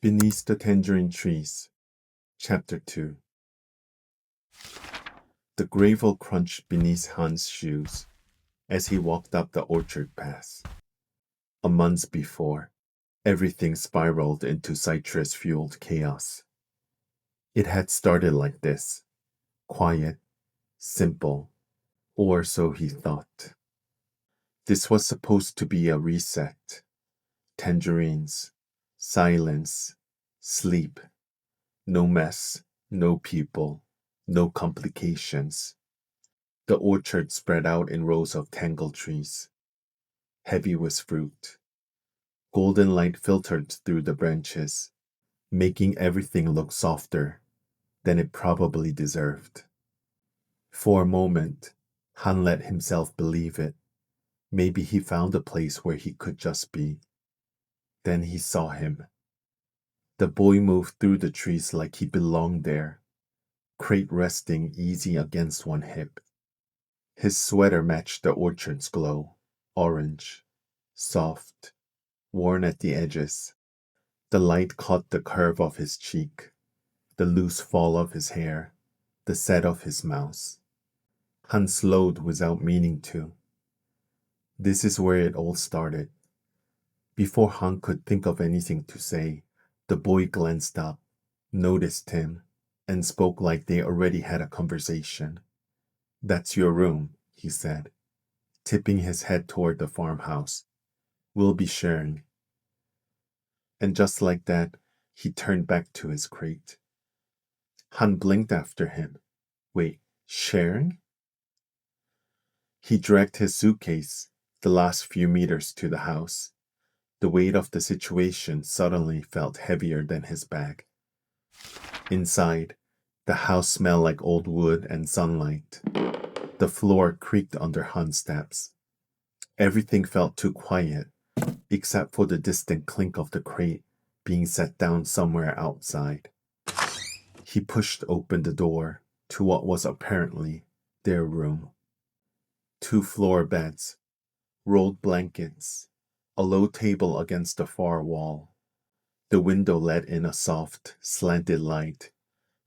Beneath the Tangerine Trees, Chapter 2. The gravel crunched beneath Hans' shoes as he walked up the orchard path. A month before, everything spiraled into citrus-fueled chaos. It had started like this, quiet, simple, or so he thought. This was supposed to be a reset. Tangerines, silence, sleep. No mess, no people, no complications. The orchard spread out in rows of tangled trees, heavy with fruit. Golden light filtered through the branches, making everything look softer than it probably deserved. For a moment, Han let himself believe it. Maybe he found a place where he could just be. Then he saw him. The boy moved through the trees like he belonged there, crate resting easy against one hip. His sweater matched the orchard's glow, orange, soft, worn at the edges. The light caught the curve of his cheek, the loose fall of his hair, the set of his mouth. Han slowed without meaning to. This is where it all started. Before Han could think of anything to say, the boy glanced up, noticed him, and spoke like they already had a conversation. "That's your room," he said, tipping his head toward the farmhouse. "We'll be sharing." And just like that, he turned back to his crate. Han blinked after him. Wait, sharing? He dragged his suitcase the last few meters to the house. The weight of the situation suddenly felt heavier than his bag. Inside, the house smelled like old wood and sunlight. The floor creaked under Han's steps. Everything felt too quiet, except for the distant clink of the crate being set down somewhere outside. He pushed open the door to what was apparently their room. 2 floor beds, rolled blankets, a low table against the far wall. The window let in a soft, slanted light,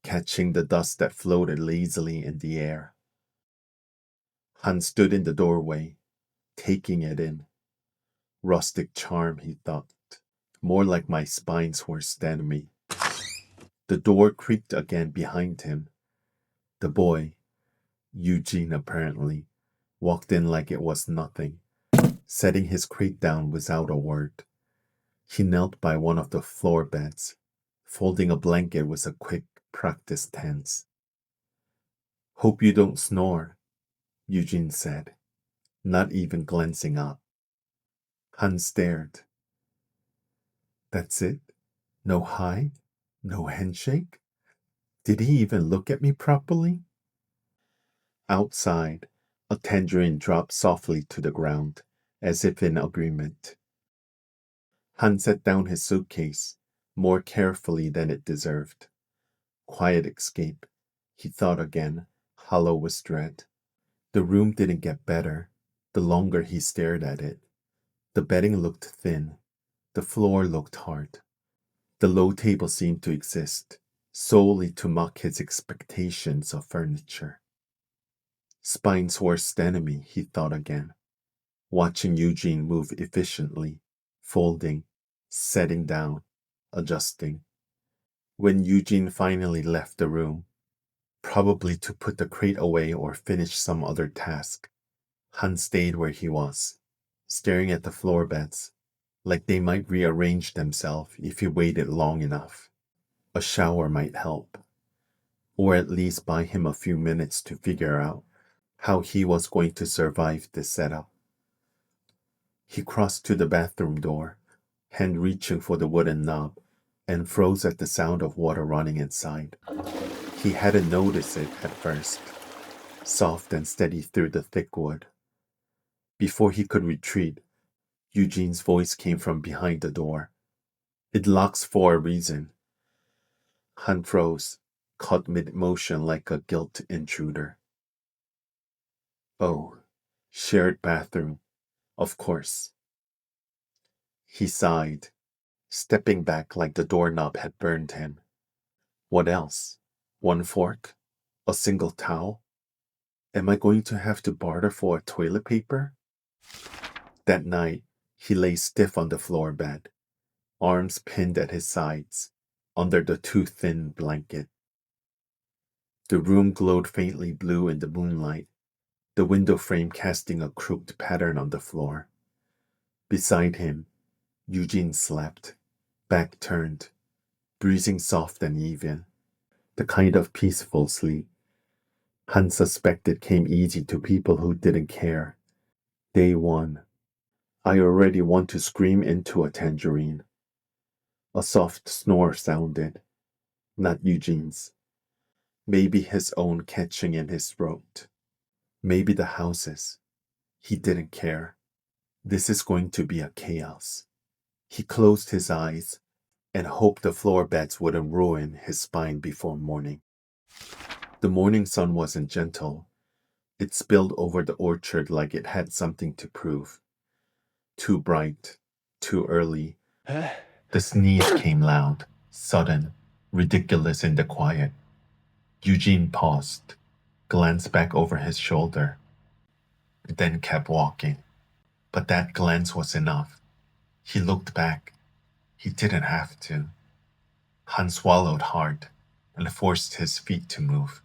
catching the dust that floated lazily in the air. Han stood in the doorway, taking it in. Rustic charm, he thought, more like my spine's worst enemy. The door creaked again behind him. The boy, Eugene apparently, walked in like it was nothing, setting his crate down without a word. He knelt by one of the floor beds, folding a blanket with a quick, practiced hands. "Hope you don't snore," Eugene said, not even glancing up. Han stared. That's it? No hi? No handshake? Did he even look at me properly? Outside, a tangerine dropped softly to the ground, as if in agreement. Han set down his suitcase, more carefully than it deserved. Quiet escape, he thought again, hollow with dread. The room didn't get better, the longer he stared at it. The bedding looked thin, the floor looked hard. The low table seemed to exist, solely to mock his expectations of furniture. Spine's worst enemy, he thought again, watching Eugene move efficiently, folding, setting down, adjusting. When Eugene finally left the room, probably to put the crate away or finish some other task, Han stayed where he was, staring at the floor beds, like they might rearrange themselves if he waited long enough. A shower might help, or at least buy him a few minutes to figure out how he was going to survive this setup. He crossed to the bathroom door, hand reaching for the wooden knob, and froze at the sound of water running inside. He hadn't noticed it at first, soft and steady through the thick wood. Before he could retreat, Eugene's voice came from behind the door. "It locks for a reason." Han froze, caught mid-motion like a guilt intruder. Oh, shared bathroom, of course. He sighed, stepping back like the doorknob had burned him. What else? One fork? A single towel? Am I going to have to barter for a toilet paper? That night, he lay stiff on the floor bed, arms pinned at his sides, under the too thin blanket. The room glowed faintly blue in the moonlight, the window frame casting a crooked pattern on the floor. Beside him, Eugene slept, back turned, breathing soft and even, the kind of peaceful sleep Han suspected came easy to people who didn't care. Day one. I already want to scream into a tangerine. A soft snore sounded, not Eugene's. Maybe his own catching in his throat. Maybe the house's. He didn't care. This is going to be a chaos. He closed his eyes and hoped the floor beds wouldn't ruin his spine before morning. The morning sun wasn't gentle. It spilled over the orchard like it had something to prove. Too bright, too early. The sneeze came loud, sudden, ridiculous in the quiet. Eugene paused, glanced back over his shoulder, then kept walking. But that glance was enough. He looked back. He didn't have to. Han swallowed hard and forced his feet to move.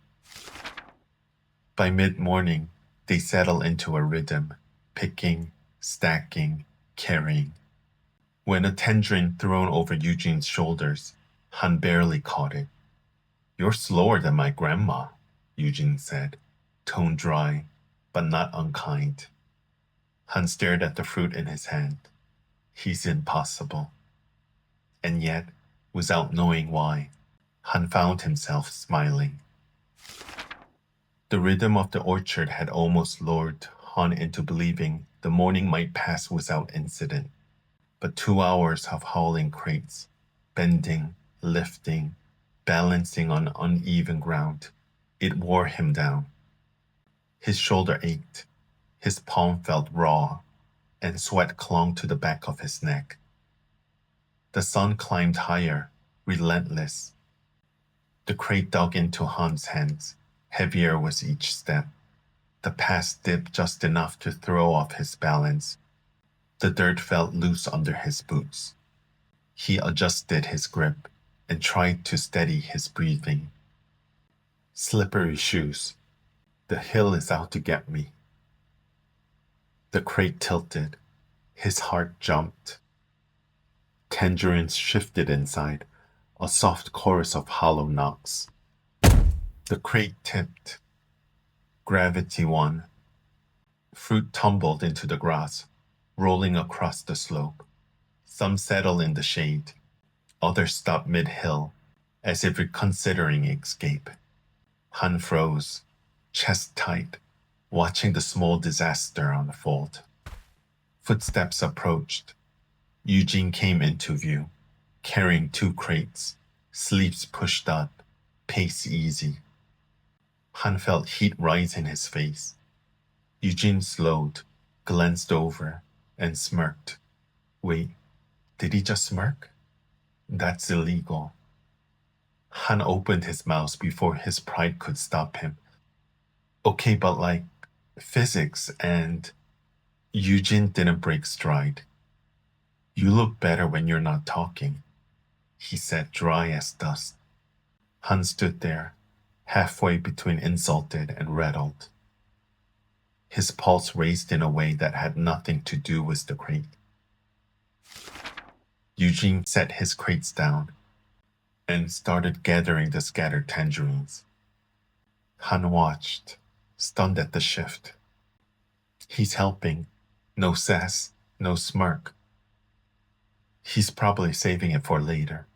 By mid-morning, they settled into a rhythm, picking, stacking, carrying. When a tangerine thrown over Eugene's shoulders, Han barely caught it. You're slower than my grandma, Eugene said, tone dry, but not unkind. Han stared at the fruit in his hand. He's impossible. And yet, without knowing why, Han found himself smiling. The rhythm of the orchard had almost lured Han into believing the morning might pass without incident. But 2 hours of hauling crates, bending, lifting, balancing on uneven ground, it wore him down. His shoulder ached, his palm felt raw, and sweat clung to the back of his neck. The sun climbed higher, relentless. The crate dug into Han's hands, heavier with each step. The pass dipped just enough to throw off his balance. The dirt felt loose under his boots. He adjusted his grip and tried to steady his breathing. Slippery shoes. The hill is out to get me. The crate tilted. His heart jumped. Tangerines shifted inside, a soft chorus of hollow knocks. The crate tipped. Gravity won. Fruit tumbled into the grass, rolling across the slope. Some settled in the shade. Others stopped mid-hill, as if reconsidering escape. Han froze, chest tight, watching the small disaster unfold. Footsteps approached. Eugene came into view, carrying 2 crates, sleeves pushed up, pace easy. Han felt heat rise in his face. Eugene slowed, glanced over, and smirked. Wait, did he just smirk? That's illegal. Han opened his mouth before his pride could stop him. Okay, but like, physics and... Eugene didn't break stride. You look better when you're not talking, he said, dry as dust. Han stood there, halfway between insulted and rattled. His pulse raced in a way that had nothing to do with the crate. Eugene set his crates down and started gathering the scattered tangerines. Han watched, stunned at the shift. He's helping. No sass, no smirk. He's probably saving it for later.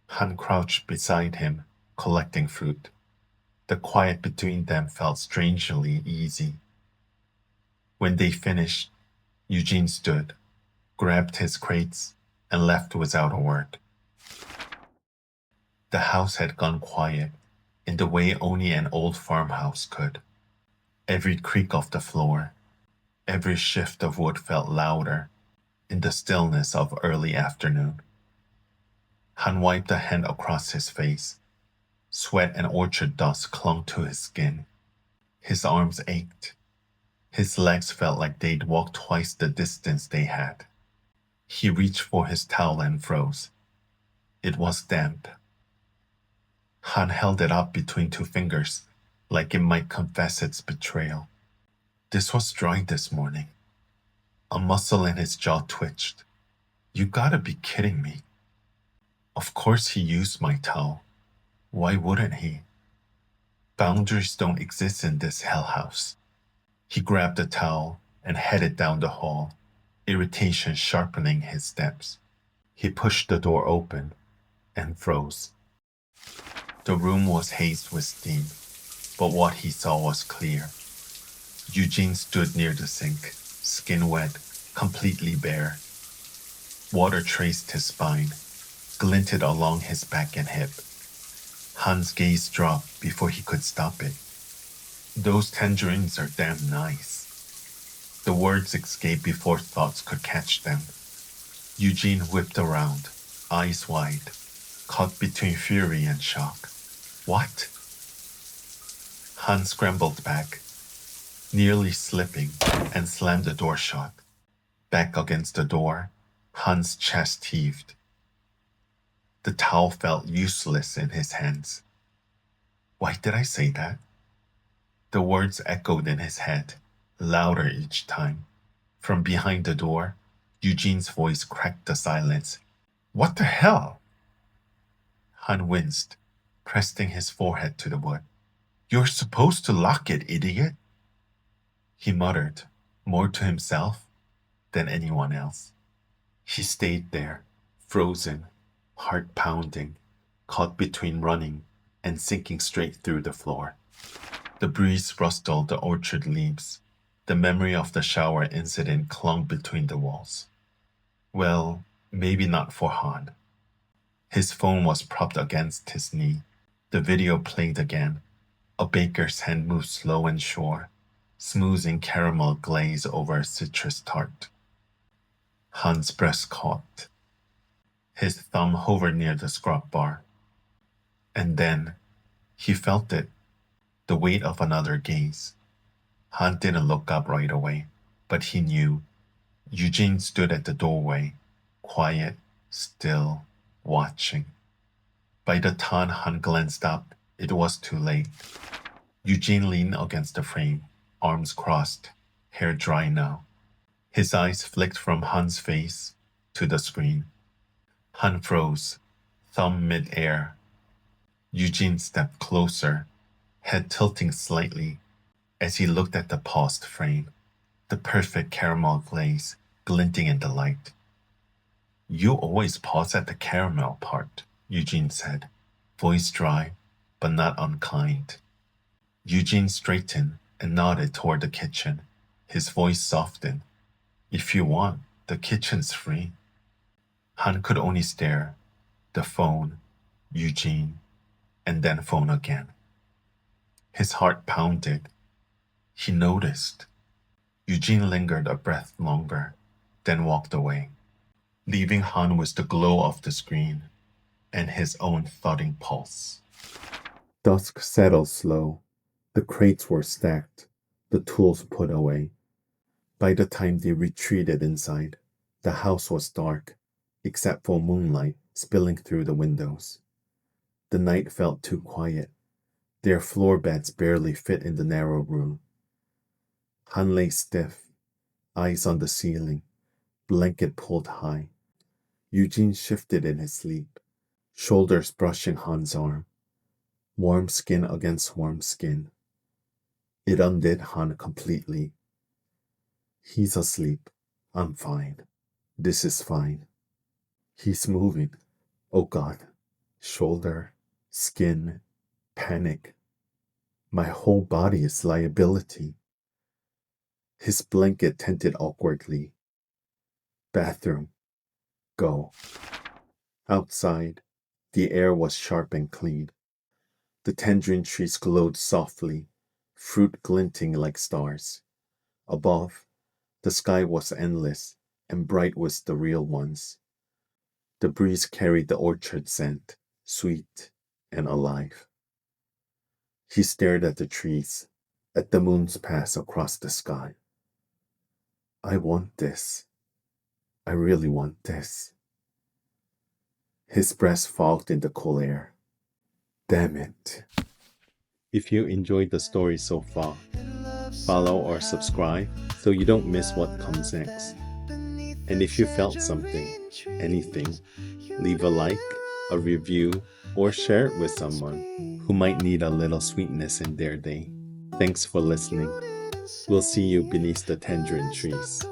Han crouched beside him, collecting fruit. The quiet between them felt strangely easy. When they finished, Eugene stood, grabbed his crates, and left without a word. The house had gone quiet, in the way only an old farmhouse could. Every creak of the floor, every shift of wood felt louder, in the stillness of early afternoon. Han wiped a hand across his face. Sweat and orchard dust clung to his skin. His arms ached. His legs felt like they'd walked twice the distance they had. He reached for his towel and froze. It was damp. Han held it up between two fingers, like it might confess its betrayal. This was dry this morning. A muscle in his jaw twitched. You gotta be kidding me. Of course he used my towel. Why wouldn't he? Boundaries don't exist in this hell house. He grabbed the towel and headed down the hall, irritation sharpening his steps. He pushed the door open and froze. The room was hazed with steam, but what he saw was clear. Eugene stood near the sink, skin wet, completely bare. Water traced his spine, glinted along his back and hip. Han's gaze dropped before he could stop it. Those tangerines are damn nice. The words escaped before thoughts could catch them. Eugene whipped around, eyes wide, caught between fury and shock. What? Han scrambled back, nearly slipping, and slammed the door shut. Back against the door, Han's chest heaved. The towel felt useless in his hands. Why did I say that? The words echoed in his head, louder each time. From behind the door, Eugene's voice cracked the silence. What the hell? Han winced, pressing his forehead to the wood. You're supposed to lock it, idiot. He muttered, more to himself than anyone else. He stayed there, frozen, heart pounding, caught between running and sinking straight through the floor. The breeze rustled the orchard leaves. The memory of the shower incident clung between the walls. Well, maybe not for Han. His phone was propped against his knee. The video played again. A baker's hand moved slow and sure, smoothing caramel glaze over a citrus tart. Han's breast caught. His thumb hovered near the scrub bar. And then, he felt it, the weight of another gaze. Han didn't look up right away, but he knew. Eugene stood at the doorway, quiet, still, watching. By the time Han glanced up, it was too late. Eugene leaned against the frame, arms crossed, hair dry now. His eyes flicked from Han's face to the screen. Han froze, thumb mid-air. Eugene stepped closer, head tilting slightly as he looked at the paused frame, the perfect caramel glaze glinting in the light. You always pause at the caramel part, Eugene said, voice dry, but not unkind. Eugene straightened and nodded toward the kitchen, his voice softened. If you want, the kitchen's free. Han could only stare. The phone, Eugene, and then phone again. His heart pounded. He noticed. Eugene lingered a breath longer, then walked away, leaving Han with the glow of the screen and his own thudding pulse. Dusk settled slow. The crates were stacked, the tools put away. By the time they retreated inside, the house was dark, except for moonlight spilling through the windows. The night felt too quiet. Their floor beds barely fit in the narrow room. Han lay stiff, eyes on the ceiling, blanket pulled high. Eugene shifted in his sleep, shoulders brushing Han's arm. Warm skin against warm skin. It undid Han completely. He's asleep. I'm fine. This is fine. He's moving. Oh God. Shoulder, skin, panic. My whole body is liability. His blanket tented awkwardly. Bathroom. Go. Outside, the air was sharp and clean. The tangerine trees glowed softly, fruit glinting like stars. Above, the sky was endless, and bright was the real ones. The breeze carried the orchard scent, sweet and alive. He stared at the trees, at the moon's pass across the sky. I want this. I really want this. His breast fogged in the cool air. Damn it. If you enjoyed the story so far, follow or subscribe so you don't miss what comes next. And if you felt something, anything, leave a like, a review, or share it with someone who might need a little sweetness in their day. Thanks for listening. We'll see you beneath the tangerine trees.